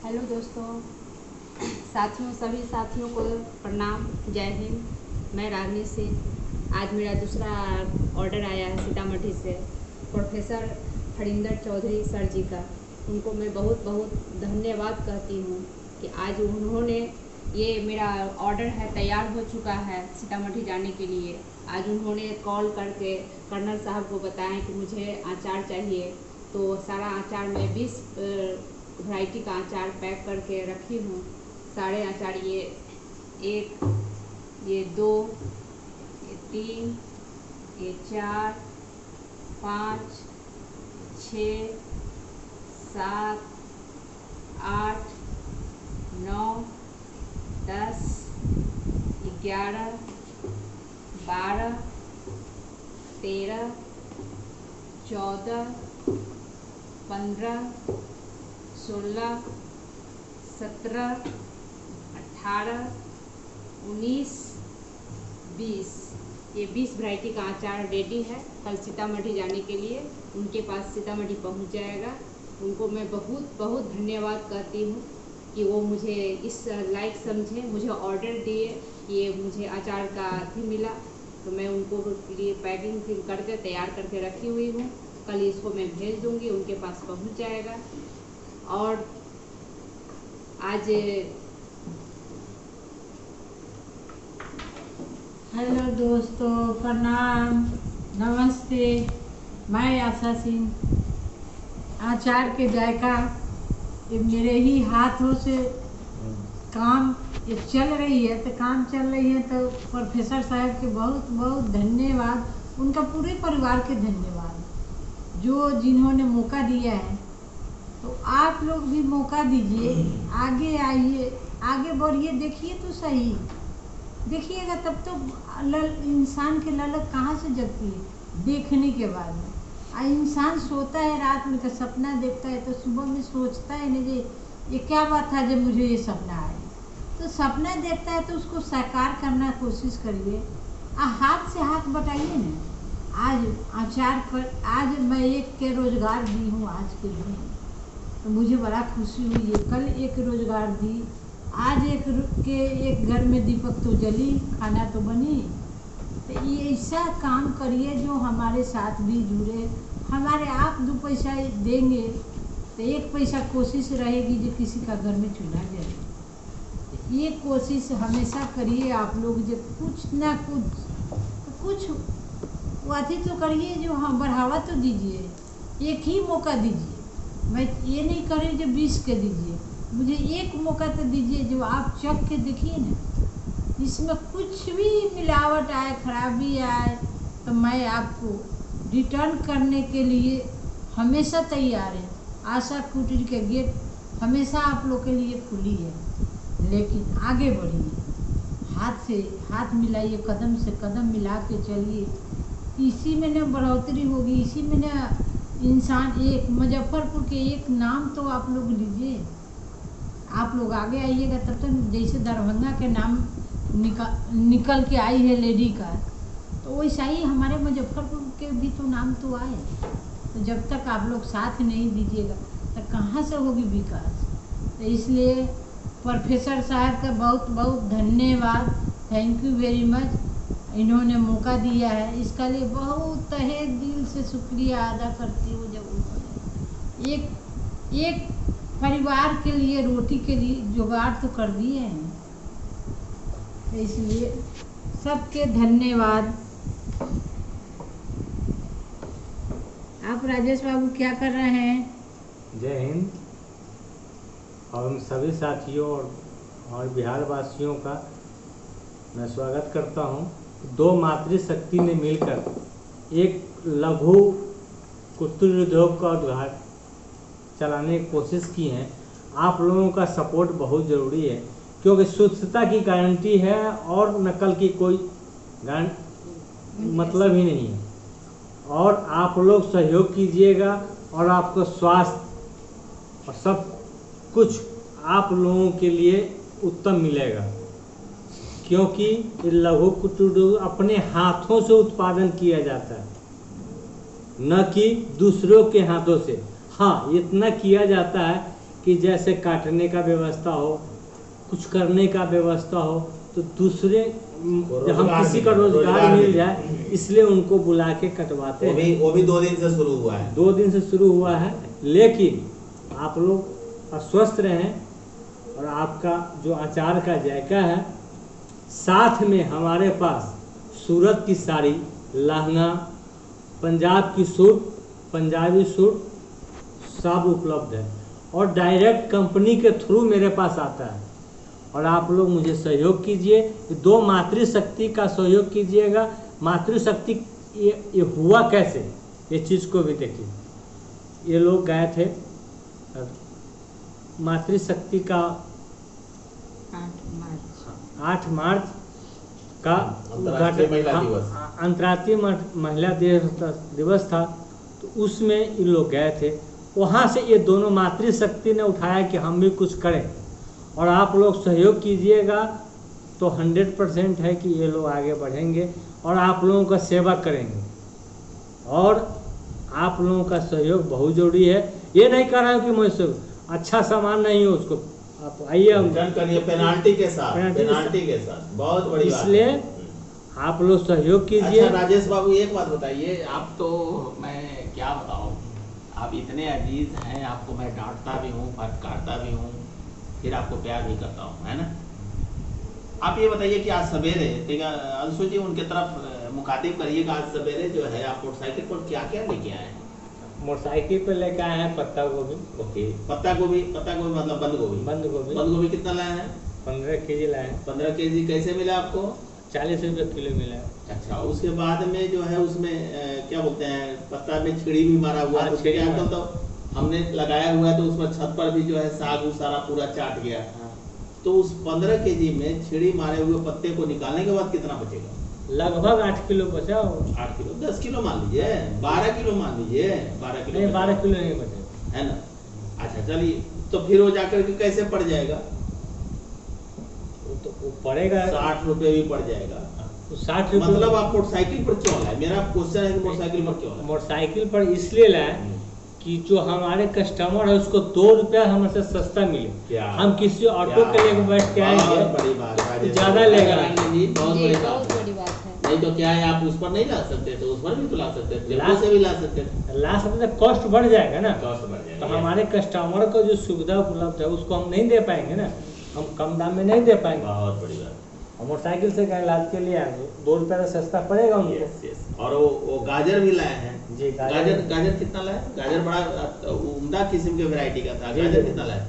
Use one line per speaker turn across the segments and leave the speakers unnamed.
Hello दोस्तों, सभी साथियों को प्रणाम। जय हिंद। मैं रागनी सिंह। आज मेरा दूसरा ऑर्डर आया है सीतामढ़ी से, प्रोफेसर हरिंदर चौधरी सर जी का। उनको मैं बहुत बहुत धन्यवाद कहती हूँ कि आज उन्होंने ये मेरा ऑर्डर है तैयार हो चुका है सीतामढ़ी जाने के लिए। आज उन्होंने कॉल करके कर्नल साहब को बताया कि मुझे अचार चाहिए, तो सारा अचार मैं 20 वैरायटी का अचार पैक करके रखी हूँ। सारे अचार ये 1, ये 2, ये 3, ये 4, 5, 6, 7, 8, 9, 10, 11, 12, 13, 14, 15, 16, 17, 18, 19, 20। ये 20 वैरायटी का अचार रेडी है कल सीतामढ़ी जाने के लिए। उनके पास सीतामढ़ी पहुंच जाएगा। उनको मैं बहुत बहुत धन्यवाद करती हूँ कि वो मुझे इस लायक समझे, मुझे ऑर्डर दिए। ये मुझे अचार का भी मिला, तो मैं उनको लिए पैकिंग करके तैयार करके रखी हुई हूँ। कल इसको मैं भेज दूँगी, उनके पास पहुँच जाएगा। और आज
हेलो दोस्तों, प्रणाम, नमस्ते। मैं आशा सिंह। अचार के जायका ये मेरे ही हाथों से काम ये चल रही है, तो काम चल रही है तो प्रोफेसर साहब के बहुत बहुत धन्यवाद। उनका पूरे परिवार के धन्यवाद जो जिन्होंने मौका दिया है। तो आप लोग भी मौका दीजिए, आगे आइए, आगे बढ़िए। देखिए तो सही, देखिएगा तब तो इंसान के ललक कहाँ से जगती है देखने के बाद में। इंसान सोता है रात में तो सपना देखता है, तो सुबह में सोचता है ना जी ये क्या बात था जब मुझे ये सपना आया। तो सपना देखता है तो उसको साकार करना कोशिश करिए। हाथ से हाथ बटाइए ना। आज अचार पर आज मैं एक के रोजगार दी हूँ आज के दिन, तो मुझे बड़ा खुशी हुई है। कल एक रोजगार दी, आज एक घर में दीपक तो जली, खाना तो बनी। तो ये ऐसा काम करिए जो हमारे साथ भी जुड़े। हमारे आप 2 पैसा देंगे तो 1 पैसा कोशिश रहेगी जो किसी का घर में चूल्हा जले। ये कोशिश हमेशा करिए आप लोग, जो कुछ ना कुछ अथी तो करिए, जो हाँ बढ़ावा तो दीजिए। एक ही मौका दीजिए। मैं ये नहीं करें जो 20 के दीजिए, मुझे 1 मौका तो दीजिए जो आप चख के देखिए ना, इसमें कुछ भी मिलावट आए, खराबी आए, तो मैं आपको रिटर्न करने के लिए हमेशा तैयार है। आशा कुटीर के गेट हमेशा आप लोग के लिए खुली है। लेकिन आगे बढ़िए, हाथ से हाथ मिलाइए, कदम से कदम मिला के चलिए। इसी में न बढ़ोतरी होगी, इसी में न इंसान एक मुजफ्फरपुर के एक नाम तो आप लोग लीजिए। आप लोग आगे आइएगा तब तो जैसे दरभंगा के नाम निकल के आई है लेडी का, तो वैसा ही हमारे मुजफ्फरपुर के भी तो नाम तो आए। तो जब तक आप लोग साथ नहीं दीजिएगा तो कहाँ से होगी विकास। तो इसलिए प्रोफेसर साहब का बहुत बहुत धन्यवाद। Thank you very much. इन्होंने मौका दिया है, इसका लिए बहुत तहे दिल से शुक्रिया अदा करती हूँ। जब उन्होंने एक परिवार के लिए रोटी के लिए जुगाड़ तो कर दिए हैं, तो इसलिए सबके धन्यवाद। आप राजेश बाबू क्या कर रहे हैं?
जय हिंद। और उन सभी साथियों और बिहार वासियों का मैं स्वागत करता हूं। 2 मातृशक्ति ने मिलकर एक लघु कुटीर उद्योग का उद्घाटन चलाने की कोशिश की है। आप लोगों का सपोर्ट बहुत ज़रूरी है, क्योंकि शुद्धता की गारंटी है और नकल की कोई मतलब ही नहीं है। और आप लोग सहयोग कीजिएगा और आपको स्वास्थ्य और सब कुछ आप लोगों के लिए उत्तम मिलेगा, क्योंकि लघु कुटीर अपने हाथों से उत्पादन किया जाता है, न कि दूसरों के हाथों से। हाँ, इतना किया जाता है कि जैसे काटने का व्यवस्था हो, कुछ करने का व्यवस्था हो, तो दूसरे हम किसी का रोजगार मिल जाए, इसलिए उनको बुला के कटवाते हैं।
वो भी 2 दिन से शुरू हुआ है।
2 दिन से शुरू हुआ है, लेकिन आप लोग स्वस्थ रहें और आपका जो आचार का जायका है, साथ में हमारे पास सूरत की साड़ी, लहंगा, पंजाब की सूट, पंजाबी सूट सब उपलब्ध है और डायरेक्ट कंपनी के थ्रू मेरे पास आता है। और आप लोग मुझे सहयोग कीजिए, 2 मातृशक्ति का सहयोग कीजिएगा। मातृशक्ति ये हुआ कैसे, ये चीज़ को भी देखिए। ये लोग गए थे मातृशक्ति का 8 मार्च का अंतर्राष्ट्रीय महिला दिवस था, तो उसमें ये लोग गए थे। वहाँ से ये दोनों मातृशक्ति ने उठाया कि हम भी कुछ करें, और आप लोग सहयोग कीजिएगा तो 100% है कि ये लोग आगे बढ़ेंगे और आप लोगों का सेवा करेंगे। और आप लोगों का सहयोग बहुत जरूरी है। ये नहीं कर रहा हूँ कि मुझसे अच्छा सामान नहीं हो, उसको आप आइए हम
करिए पेनाल्टी के साथ बहुत बड़ी बात।
इसलिए आप लोग सहयोग कीजिए।
अच्छा राजेश बाबू, एक बात बताइए, आप तो मैं क्या बताऊं, आप इतने अजीज हैं, आपको मैं डांटता भी हूँ, फटकारता भी हूँ, फिर आपको प्यार भी करता हूँ, है ना। आप ये बताइए कि आज सवेरे, ठीक है अंशु जी, उनके तरफ मुखातिब करिएगा। आज सवेरे जो है आप मोटरसाइकिल पर क्या क्या लेके आए हैं?
मोटरसाइकिल पे लेके आए हैं पत्ता गोभी।
ओके, पत्ता गोभी मतलब बंद गोभी कितना लाए हैं?
15 केजी लाए हैं।
15 केजी कैसे मिला आपको?
40 रुपये किलो मिला है।
अच्छा, उसके बाद में जो है उसमें क्या बोलते हैं, पत्ता में छिड़ी भी मारा हुआ है, उसके आजकल तो हमने लगाया हुआ है, तो उसमें छत पर भी जो है साग सारा पूरा चाट गया। तो उस 15 केजी में छिड़ी मारे हुए पत्ते को निकालने के बाद कितना बचेगा?
लगभग 8 किलो बचा।
8 किलो, 10 किलो मान लीजिए, 12 किलो मान लीजिए, 12 किलो
नहीं, 12 किलो नहीं बचे,
है ना। अच्छा चलिए, तो फिर वो जाकर के कैसे पड़ जाएगा?
वो पड़ेगा
60 रुपये भी पड़ जाएगा।
60 रुपये
मतलब आप मोटरसाइकिल पर क्यों लाए? मेरा क्वेश्चन है कि मोटरसाइकिल पर क्यों लाए?
मोटरसाइकिल पर इसलिए लाए कि जो हमारे कस्टमर है उसको 2 रुपया हमसे सस्ता मिले। हम किसी ऑटो के लेकर बैठ के आएंगे,
बड़ी बात है,
ज्यादा लेगा
जी, बहुत बड़ी
बात है।
नहीं तो क्या है, आप उस पर नहीं ला सकते, तो उस पर भी तो ला सकते हैं, टेम्पो से भी ला सकते हैं।
कॉस्ट बढ़ जाएगा ना,
कॉस्ट बढ़ जाएगा।
तो हमारे कस्टमर को जो सुविधा उपलब्ध है उसको हम नहीं दे पाएंगे ना, हम कम दाम में नहीं दे पाएंगे।
बहुत बड़ी बात।
मोटरसाइकिल से क्या इलाज के लिए आएंगे, 2 रुपया तो सस्ता पड़ेगा उनको।
यस। और वो गाजर भी लाए हैं
जी।
गाजर कितना लाए? गाजर बड़ा उम्दा किस्म के वैरायटी का था। गाजर कितना लाए?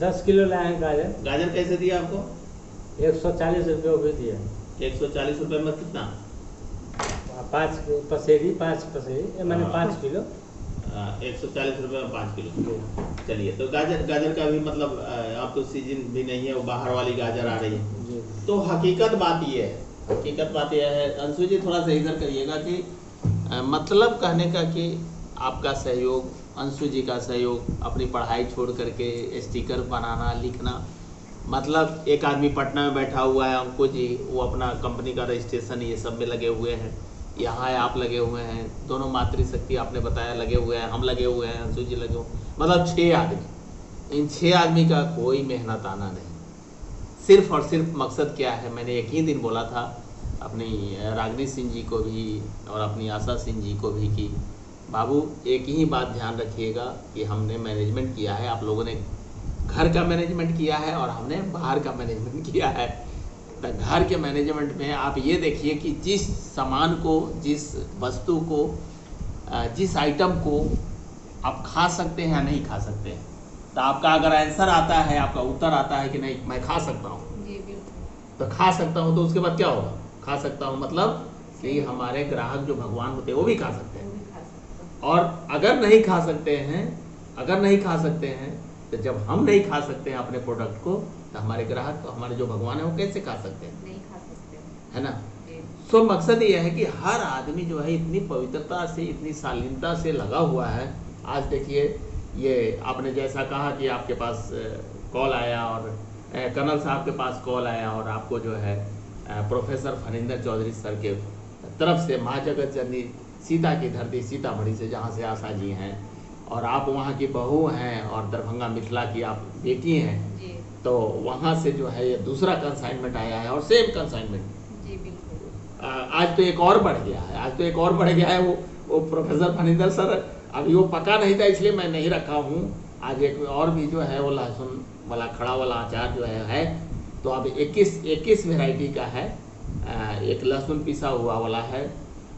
10 किलो लाए हैं गाजर।
गाजर कैसे दिया आपको?
140 रुपये भी दिया।
140 रुपये में कितना?
5 पसेरी मैंने 5 किलो।
140 रुपये में 5 किलो। चलिए, तो गाजर का भी मतलब अब तो सीजन भी नहीं है, वो बाहर वाली गाजर आ रही है। तो हकीकत बात यह है, अंशु जी थोड़ा सा इधर करिएगा कि मतलब कहने का कि आपका सहयोग, अंशु जी का सहयोग, अपनी पढ़ाई छोड़ करके स्टिकर बनाना, लिखना, मतलब एक आदमी पटना में बैठा हुआ है, अंकु जी, वो अपना कंपनी का रजिस्ट्रेशन ये सब में लगे हुए हैं, यहाँ आप लगे हुए हैं, दोनों मातृशक्ति आपने बताया लगे हुए हैं, हम लगे हुए हैं, अंशु जी लगे हुए, मतलब 6 आदमी। इन 6 आदमी का कोई मेहनत आना नहीं, सिर्फ और सिर्फ मकसद क्या है, मैंने एक ही दिन बोला था अपनी रागनी सिंह जी को भी और अपनी आशा सिंह जी को भी कि बाबू एक ही बात ध्यान रखिएगा कि हमने मैनेजमेंट किया है, आप लोगों ने घर का मैनेजमेंट किया है और हमने बाहर का मैनेजमेंट किया है। तो घर के मैनेजमेंट में आप ये देखिए कि जिस सामान को, जिस वस्तु को, जिस आइटम को आप खा सकते हैं या नहीं खा सकते हैं, तो आपका अगर आंसर आता है, आपका उत्तर आता है कि नहीं मैं खा सकता हूँ, तो खा सकता हूँ, तो उसके बाद क्या होगा? खा सकता हूँ मतलब कि हमारे ग्राहक जो भगवान होते हैं वो भी खा सकते हैं। और अगर नहीं खा सकते हैं तो जब हम नहीं खा सकते हैं अपने प्रोडक्ट को, तो हमारे ग्राहक, हमारे जो भगवान है वो कैसे खा सकते हैं?
नहीं खा सकते,
है ना। सो मकसद ये है कि हर आदमी जो है इतनी पवित्रता से, इतनी शालीनता से लगा हुआ है। आज देखिए, ये आपने जैसा कहा कि आपके पास कॉल आया और कर्नल साहब के पास कॉल आया और आपको जो है प्रोफेसर फनिंदर चौधरी सर के तरफ से महाजगत जननी सीता की धरती सीतामढ़ी से, जहाँ से आशा जी हैं, और आप वहाँ की बहू हैं और दरभंगा मिथिला की आप बेटी हैं,
जी
तो वहाँ से जो है ये दूसरा कंसाइनमेंट आया है और सेम कंसाइनमेंट।
जी बिल्कुल।
आज तो एक और बढ़ गया है, आज तो एक और बढ़ गया है। वो प्रोफेसर फनिंदर सर, अभी वो पका नहीं था इसलिए मैं नहीं रखा हूँ। आज एक और भी जो है वो लहसुन वाला खड़ा वाला अचार जो है तो अब 21 वैरायटी का है। एक लहसुन पिसा हुआ वाला है,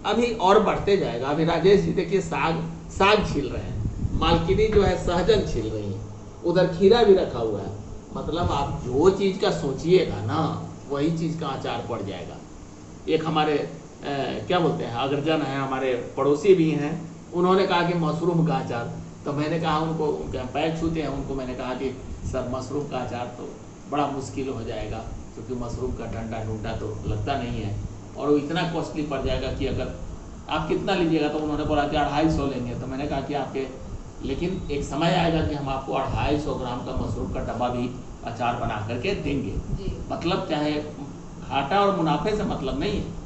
अभी और बढ़ते जाएगा। अभी राजेश जी देखिए साग छील रहे हैं, मालकिनी जो है सहजन छील रही है, उधर खीरा भी रखा हुआ है। मतलब आप जो चीज़ का सोचिएगा ना वही चीज़ का अचार पड़ जाएगा। एक हमारे क्या बोलते हैं अग्रजन है, हमारे पड़ोसी भी हैं, उन्होंने कहा कि मशरूम का अचार, तो मैंने कहा उनको, उनके पैर छूते हैं, उनको मैंने कहा कि सर मशरूम का अचार तो बड़ा मुश्किल हो जाएगा, क्योंकि मशरूम का डंडा ढूंढा तो लगता नहीं है और वो इतना कॉस्टली पड़ जाएगा कि अगर आप कितना लीजिएगा। तो उन्होंने बोला कि 250 लेंगे। तो मैंने कहा कि आपके, लेकिन एक समय आएगा कि हम आपको 250 ग्राम का मशरूम का डब्बा भी अचार बना करके देंगे। मतलब चाहे घाटा और मुनाफे से मतलब नहीं है,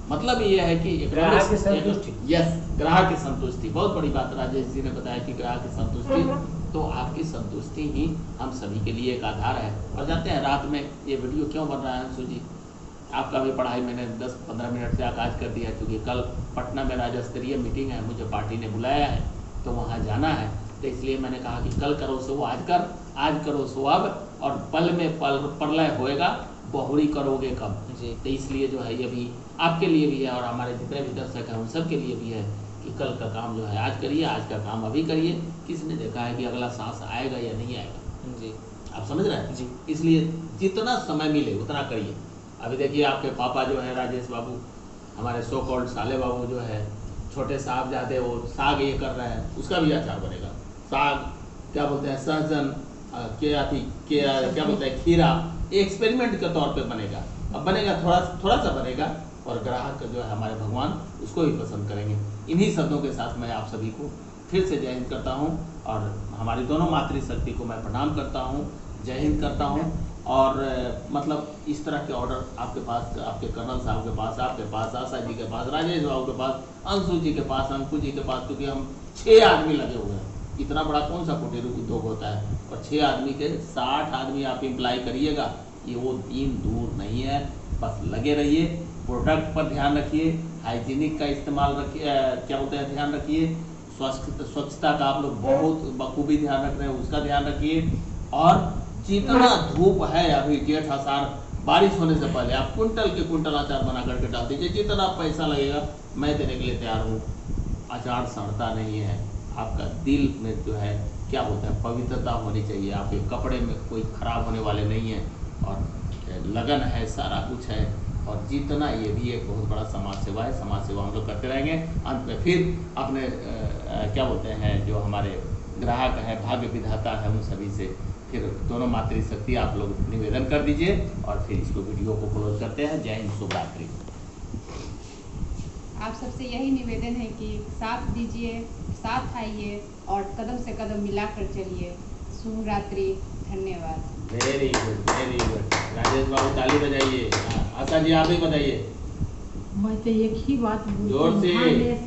मतलब ये है कि
ग्राहक की संतुष्टि।
यस, ग्राहक की संतुष्टि बहुत बड़ी बात राजेश जी ने बताया कि ग्राहक की संतुष्टि, तो आपकी संतुष्टि ही हम सभी के लिए एक आधार है। और जानते हैं रात में ये वीडियो क्यों बन रहा है अंशु जी, आपका भी पढ़ाई मैंने 10-15 मिनट से आगाज कर दिया, क्योंकि कल पटना में राज्य स्तरीय मीटिंग है, मुझे पार्टी ने बुलाया है तो वहाँ जाना है। तो इसलिए मैंने कहा कि कल करो सो आज कर, आज करो सो अब, और पल में प्रलय होएगा, बहुरी करोगे कब जी। तो इसलिए जो है ये भी आपके लिए भी है और हमारे जितने भी दर्शक हैं उन सब के लिए भी है कि कल का काम जो है आज करिए, आज का काम अभी करिए। किसने देखा है कि अगला सांस आएगा या नहीं आएगा जी, आप समझ रहे हैं जी। इसलिए जितना समय मिले उतना करिए। अभी देखिए आपके पापा जो है राजेश बाबू, हमारे सो कॉल्ड साले बाबू जो है, छोटे साहबजादे, वो साग ये कर रहे हैं, उसका भी अचार बनेगा। साग क्या बोलते हैं, सहजन क्या बोलते हैं, खीरा, एक्सपेरिमेंट के तौर पे बनेगा। अब बनेगा थोड़ा सा बनेगा और ग्राहक जो है हमारे भगवान उसको ही पसंद करेंगे। इन्हीं शब्दों के साथ मैं आप सभी को फिर से जय हिंद करता हूँ और हमारी दोनों मातृशक्ति को मैं प्रणाम करता हूँ, जय हिंद करता हूँ। और मतलब इस तरह के ऑर्डर आपके पास, आपके कर्नल साहब के पास, आपके पास, आशा जी के पास, राजेश बाबू के पास, अंशु जी के पास, अंकु जी के पास, क्योंकि हम 6 आदमी लगे हुए हैं। इतना बड़ा कौन सा कुटीर उद्योग होता है, और 6 आदमी के 60 आदमी आप इम्प्लाई करिएगा, ये वो दिन दूर नहीं है। बस लगे रहिए, प्रोडक्ट पर ध्यान रखिए, हाइजीनिक का इस्तेमाल रखिए, क्या बोलते हैं ध्यान रखिए, स्वच्छता का आप लोग बहुत बखूबी ध्यान रख रहे हैं उसका ध्यान रखिए। और जितना धूप है अभी जेठ आषाढ़, बारिश होने से पहले आप कुंटल अचार बना करके डाल दीजिए, जितना पैसा लगेगा मैं देने के लिए तैयार हूँ। अचार सड़ता नहीं है, आपका दिल में जो है क्या बोलते हैं पवित्रता होनी चाहिए, आपके कपड़े में कोई खराब होने वाले नहीं है, और लगन है, सारा कुछ है। और जितना ये भी एक बहुत बड़ा समाज सेवा है, समाज सेवा हम लोग करते रहेंगे। अंत में फिर अपने क्या बोलते हैं जो हमारे ग्राहक है, भाग्य विधाता है, उन सभी से फिर दोनों मातृशक्ति आप लोग निवेदन कर दीजिए और फिर इसको वीडियो को क्लोज करते हैं। जय हिंद, शुभ रात्रि।
आप सबसे यही निवेदन है कि साथ दीजिए, साथ आइए और कदम से कदम मिलाकर चलिए। शुभ रात्रि, धन्यवाद।
Very good, very good. Rajesh babu ताली बजाइए, आशा जी आप ही बताइए।
मैं तो एक ही बात बोलती
जोर से,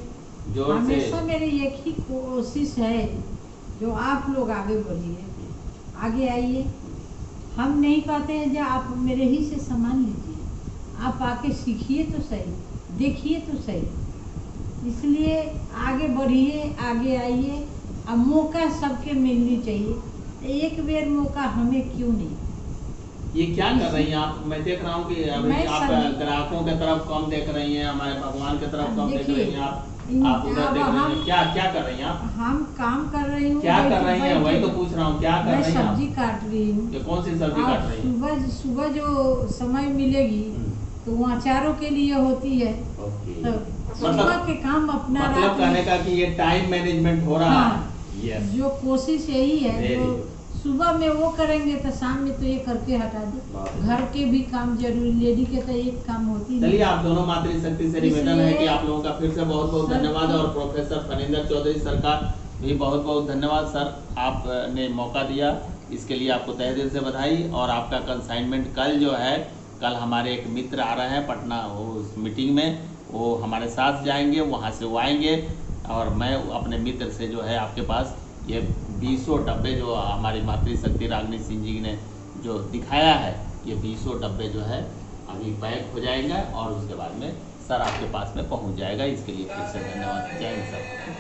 जोर से।
हमेशा मेरी एक ही कोशिश है, जो आप लोग आगे बढ़िए, आगे आइए। हम नहीं कहते हैं जो आप मेरे ही से सामान लीजिए, आप आके सीखिए तो सही, देखिए तो सही। इसलिए आगे बढ़िए, आगे आइए। अब मौका सबके मिलनी चाहिए, एक बेर मौका हमें क्यों नहीं।
ये क्या कर रही हैं आप? मैं देख रहा हूँ कि अभी आप ग्राहकों की तरफ कम देख रही हैं, हमारे भगवान की तरफ कम देख रही हैं। आप उधर देख रही हैं, क्या कर रही हैं आप?
हम काम कर रही हूँ।
क्या कर रही हैं? वही तो पूछ रहा हूँ, क्या कर रही हैं?
सब्जी काट रही हूँ।
ये कौन सी सब्जी काट रही हैं?
सुबह जो समय मिलेगी तो वो अचारों के लिए होती है। तो सुबह के काम अपना,
मतलब कहने का कि ये टाइम मैनेजमेंट हो रहा है।
Yes. जो कोशिश यही है, जो सुबह में वो करेंगे तो शाम में तो ये करके हटा दे। घर के भी काम जरूरी, लेडी के तो एक काम होती है।
चलिए, आप दोनों मातृशक्ति से निवेदन है कि आप लोगों का फिर से बहुत बहुत धन्यवाद, और प्रोफेसर फनिंदर चौधरी सर का भी बहुत बहुत धन्यवाद। सर, आपने मौका दिया, इसके लिए आपको तहे दिल से बधाई। और आपका कंसाइनमेंट कल जो है, कल हमारे एक मित्र आ रहे हैं पटना, उस मीटिंग में वो हमारे साथ जाएंगे, वहाँ से वो आएंगे और मैं अपने मित्र से जो है आपके पास ये 20 डब्बे जो हमारी मातृशक्ति रागनी सिंह जी ने जो दिखाया है, ये 20 डब्बे जो है अभी पैक हो जाएगा और उसके बाद में सर आपके पास में पहुंच जाएगा। इसके लिए फिर से धन्यवाद। जय हिंद सर।